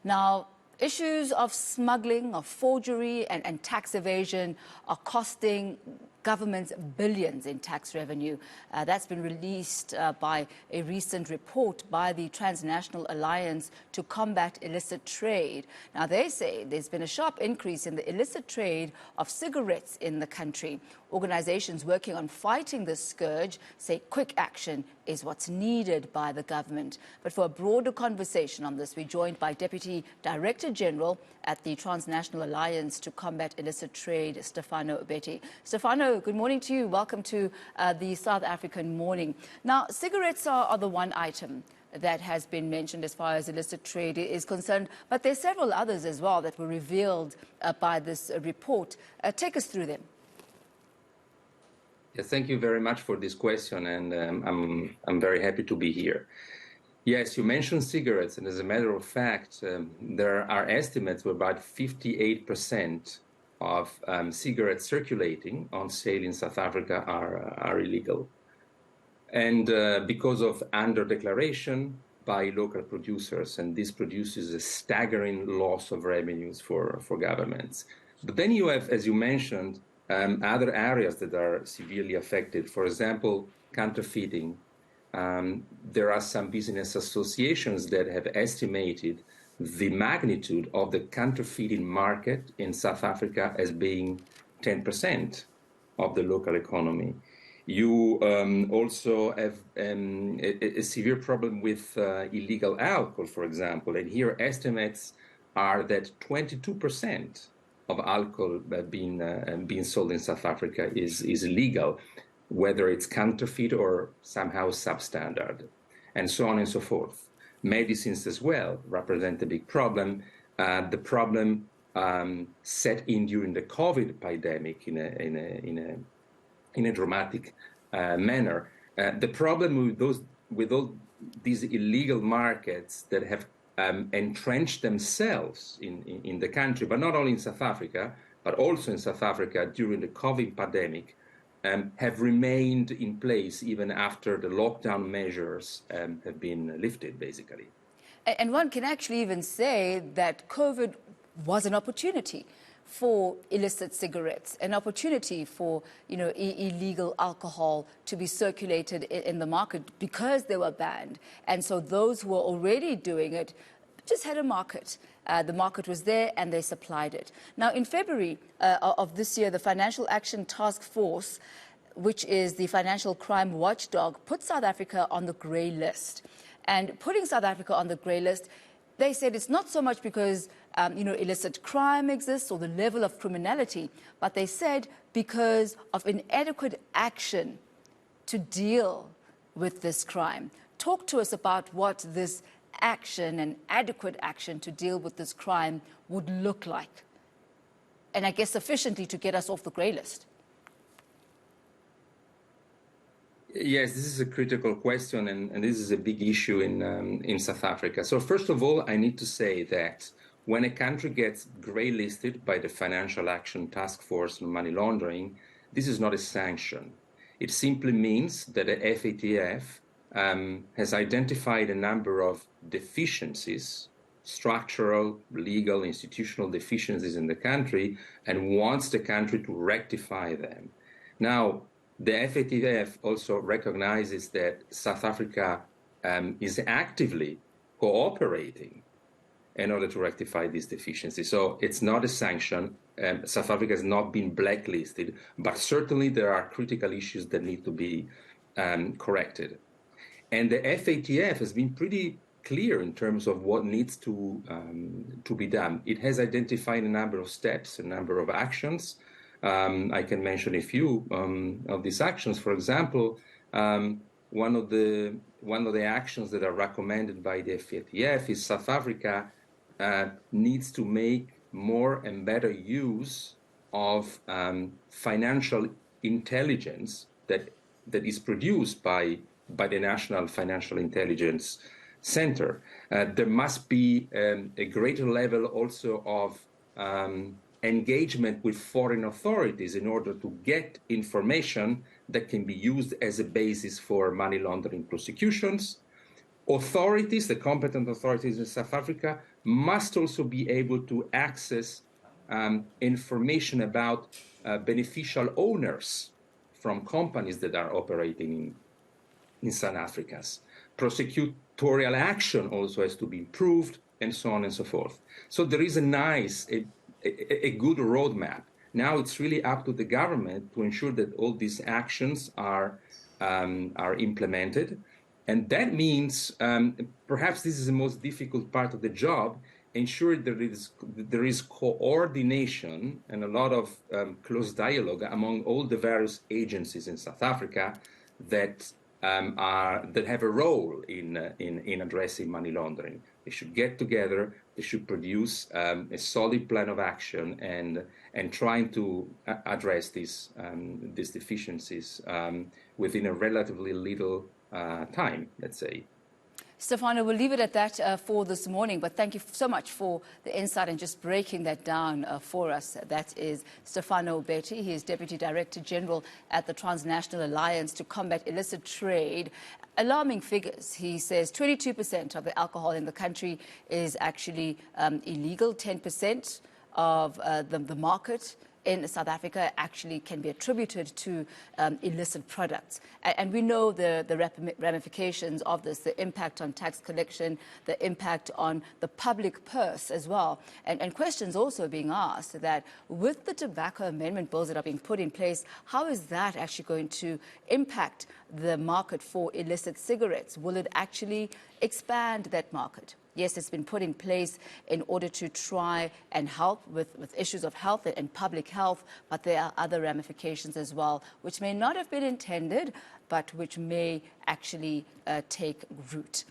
Now, issues of smuggling, of forgery and tax evasion are costing governments billions in tax revenue. That's been released by a recent report by the Transnational Alliance to Combat Illicit Trade. Now, they say there's been a sharp increase in the illicit trade of cigarettes in the country. Organizations working on fighting this scourge say quick action is what's needed by the government. But for a broader conversation on this, we're joined by Deputy Director General at the Transnational Alliance to Combat Illicit Trade, Stefano Betti. Stefano, good morning to you. Welcome to the South African Morning. Now, cigarettes are the one item that has been mentioned as far as illicit trade is concerned, but there's several others as well that were revealed by this report. Take us through them. Yes, thank you very much for this question, and I'm very happy to be here. Yes, you mentioned cigarettes, and as a matter of fact, there are estimates where about 58% of cigarettes circulating on sale in South Africa are illegal. And because of under-declaration by local producers, and this produces a staggering loss of revenues for governments. But then you have, as you mentioned, other areas that are severely affected. For example, counterfeiting. There are some business associations that have estimated the magnitude of the counterfeiting market in South Africa as being 10% of the local economy. You also have a severe problem with illegal alcohol, for example, and here estimates are that 22% of alcohol being sold in South Africa is illegal, whether it's counterfeit or somehow substandard, and so on and so forth. Medicines as well represent a big problem. The problem set in during the COVID pandemic in a dramatic manner. The problem with all these illegal markets that have entrenched themselves in the country, but not only in South Africa, but also in South Africa during the COVID pandemic, have remained in place even after the lockdown measures have been lifted, basically. And one can actually even say that COVID was an opportunity for illicit cigarettes, an opportunity for illegal alcohol to be circulated in the market because they were banned. And so those who were already doing it just had a market. The market was there and they supplied it. Now, in February of this year, the Financial Action Task Force, which is the financial crime watchdog, put South Africa on the grey list. And putting South Africa on the grey list, they said it's not so much because illicit crime exists or the level of criminality, but they said because of inadequate action to deal with this crime. Talk to us about what this action and adequate action to deal with this crime would look like, and I guess sufficiently to get us off the grey list. Yes, this is a critical question, and this is a big issue in South Africa. So first of all, I need to say that when a country gets grey listed by the Financial Action Task Force on money laundering, this is not a sanction. It simply means that the FATF has identified a number of deficiencies, structural, legal, institutional deficiencies in the country, and wants the country to rectify them. Now, the FATF also recognizes that South Africa is actively cooperating in order to rectify these deficiencies. So it's not a sanction. South Africa has not been blacklisted, but certainly there are critical issues that need to be corrected. And the FATF has been pretty clear in terms of what needs to be done. It has identified a number of steps, a number of actions. I can mention a few of these actions. For example, one of the actions that are recommended by the FATF is South Africa needs to make more and better use of financial intelligence that is produced by the National Financial Intelligence Center. There must be a greater level also of engagement with foreign authorities in order to get information that can be used as a basis for money laundering prosecutions. Authorities, the competent authorities in South Africa, must also be able to access information about beneficial owners from companies that are operating in South Africa. Prosecutorial action also has to be improved, and so on and so forth. So there is a good roadmap. Now it's really up to the government to ensure that all these actions are implemented. And that means, perhaps this is the most difficult part of the job, ensure that there is coordination and a lot of close dialogue among all the various agencies in South Africa that have a role in addressing money laundering. They should get together. They should produce a solid plan of action and trying to address these deficiencies within a relatively little time, let's say. Stefano, we'll leave it at that for this morning, but thank you so much for the insight and just breaking that down for us. That is Stefano Betti. He is Deputy Director General at the Transnational Alliance to Combat Illicit Trade. Alarming figures. He says 22% of the alcohol in the country is actually illegal, 10% of the market in South Africa actually can be attributed to illicit products. And we know the ramifications of this, the impact on tax collection, the impact on the public purse as well. And questions also being asked that with the tobacco amendment bills that are being put in place, how is that actually going to impact the market for illicit cigarettes? Will it actually expand that market? Yes, it's been put in place in order to try and help with issues of health and public health, but there are other ramifications as well, which may not have been intended, but which may actually take root.